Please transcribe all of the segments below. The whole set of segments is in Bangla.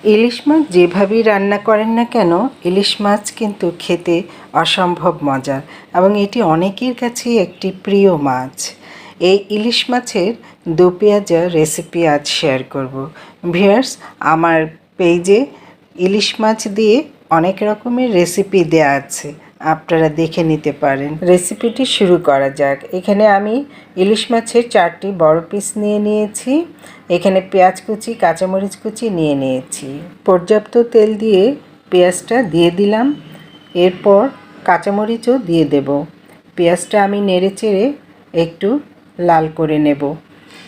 ইলিশ মাছ যেভাবেই রান্না করেন না কেন, ইলিশ মাছ কিন্তু খেতে অসম্ভব মজার এবং এটি অনেকের কাছেই একটি প্রিয় মাছ। এই ইলিশ মাছের দো পেঁয়াজা রেসিপি আজ শেয়ার করব। ভিউয়ার্স, আমার পেজে ইলিশ মাছ দিয়ে অনেক রকমের রেসিপি দেয়া আছে, আপনারা দেখে নিতে পারেন। রেসিপিটি শুরু করা যাক। এখানে আমি ইলিশ মাছের 4টি বড় পিস নিয়ে নিয়েছি। এখানে পেঁয়াজ কুচি, কাঁচামরিচ কুচি নিয়ে নিয়েছি। পর্যাপ্ত তেল দিয়ে পেঁয়াজটা দিয়ে দিলাম, এরপর কাঁচামরিচও দিয়ে দেব। পেঁয়াজটা আমি নেড়েচেড়ে একটু লাল করে নেব।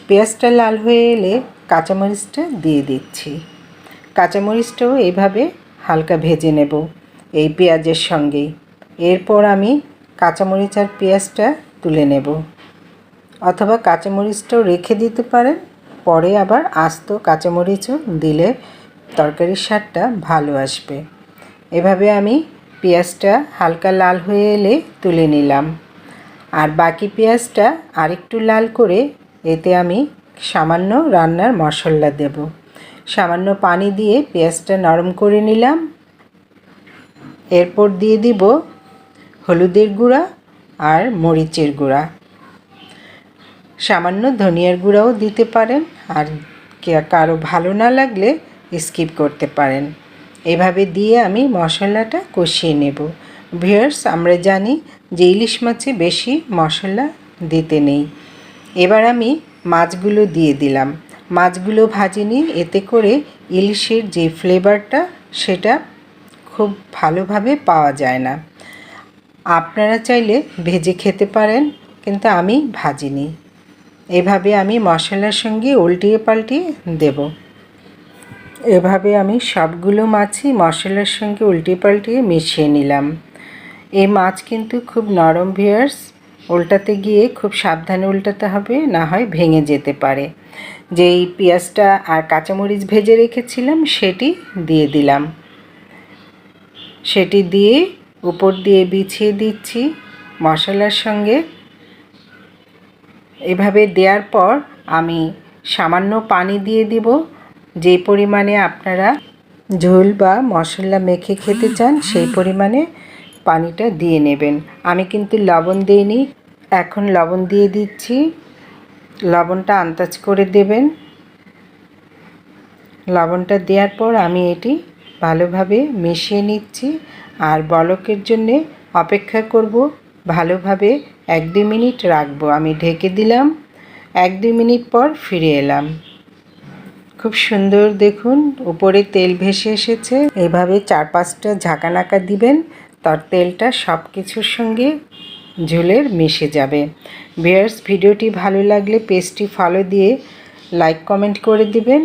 পেঁয়াজটা লাল হয়ে এলে কাঁচামরিচটা দিয়ে দিচ্ছি। কাঁচামরিচটাও এইভাবে হালকা ভেজে নেব এই পেঁয়াজের সঙ্গেই। এরপর আমি কাঁচামরিচ আর পেঁয়াজটা তুলে নেব, অথবা কাঁচামরিচটাও রেখে দিতে পারেন, পরে আবার আস্ত কাঁচামরিচও দিলে তরকারির স্বাদটা ভালো আসবে। এভাবে আমি পেঁয়াজটা হালকা লাল হয়ে এলে তুলে নিলাম। আর বাকি পেঁয়াজটা আরেকটু লাল করে এতে আমি সামান্য রান্নার মশলা দেব। সামান্য পানি দিয়ে পেঁয়াজটা নরম করে নিলাম। এরপর দিয়ে দিব হলুদের গুঁড়া আর মরিচের গুঁড়া। সামান্য ধনিয়ার গুঁড়াও দিতে পারেন, আর কারো ভালো না লাগলে স্কিপ করতে পারেন। এভাবে দিয়ে আমি মশলাটা কষিয়ে নেব। ভিউয়ার্স, আমরা জানি যে ইলিশ মাছে বেশি মশলা দিতে নেই। এবার আমি মাছগুলো দিয়ে দিলাম। মাছগুলো ভাজিনি, এতে করে ইলিশের যে ফ্লেভারটা সেটা খুব ভালোভাবে পাওয়া যায় না। আপনারা চাইলে ভেজে খেতে পারেন, কিন্তু আমি ভাজিনি। এভাবে আমি মশলার সঙ্গে উল্টিয়ে পাল্টিয়ে দেব। এভাবে আমি সবগুলো মাছই মশলার সঙ্গে উল্টিয়ে পাল্টিয়ে মিশিয়ে নিলাম। এই মাছ কিন্তু খুব নরম ভিউয়ার্স, উল্টাতে গিয়ে খুব সাবধানে উল্টাতে হবে, না হয় ভেঙে যেতে পারে। যেই পেঁয়াজটা আর কাঁচামরিচ ভেজে রেখেছিলাম সেটি দিয়ে দিলাম। সেটি দিয়ে উপর দিয়ে বিছিয়ে দিচ্ছি মশলার সঙ্গে। এভাবে দেওয়ার পর আমি সামান্য পানি দিয়ে দিব। যে পরিমাণে আপনারা ঝোল বা মশলা মেখে খেতে চান সেই পরিমাণে পানিটা দিয়ে নেবেন। আমি কিন্তু লবণ দিইনি, এখন লবণ দিয়ে দিচ্ছি। লবণটা আন্দাজ করে দেবেন। লবণটা দেওয়ার পর আমি এটি ভালোভাবে মিশিয়ে নিচ্ছি আর বলকের জন্যে অপেক্ষা করব। ভালোভাবে 1-2 মিনিট রাখবো। আমি ঢেকে দিলাম। 1-2 মিনিট পর ফিরে এলাম। খুব সুন্দর, দেখুন উপরে তেল ভেসে এসেছে। এভাবে 4-5টা ঝাঁকানাকা দিবেন, তার তেলটা সব কিছুর সঙ্গে ঝোলের মিশে যাবে। ভিউয়ার্স, ভিডিওটি ভালো লাগলে পেজটি ফলো দিয়ে লাইক কমেন্ট করে দিবেন।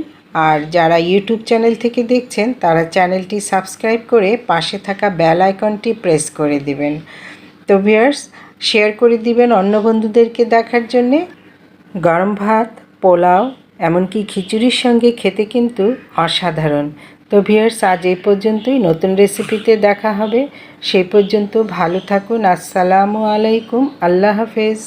আর যারা ইউটিউব চ্যানেল থেকে দেখছেন তারা চ্যানেলটি সাবস্ক্রাইব করে পাশে থাকা বেল আইকনটি প্রেস করে দিবেন। তো ভিউয়ার্স, শেয়ার করে দিবেন অন্য বন্ধুদেরকে দেখার জন্যে। গরম ভাত, পোলাও, এমনকি খিচুড়ির সঙ্গে খেতে কিন্তু অসাধারণ। তো ভিউয়ার্স, আজ এই পর্যন্তই। নতুন রেসিপিতে দেখা হবে। সেই পর্যন্ত ভালো থাকুন। আসসালামু আলাইকুম। আল্লাহ হাফেজ।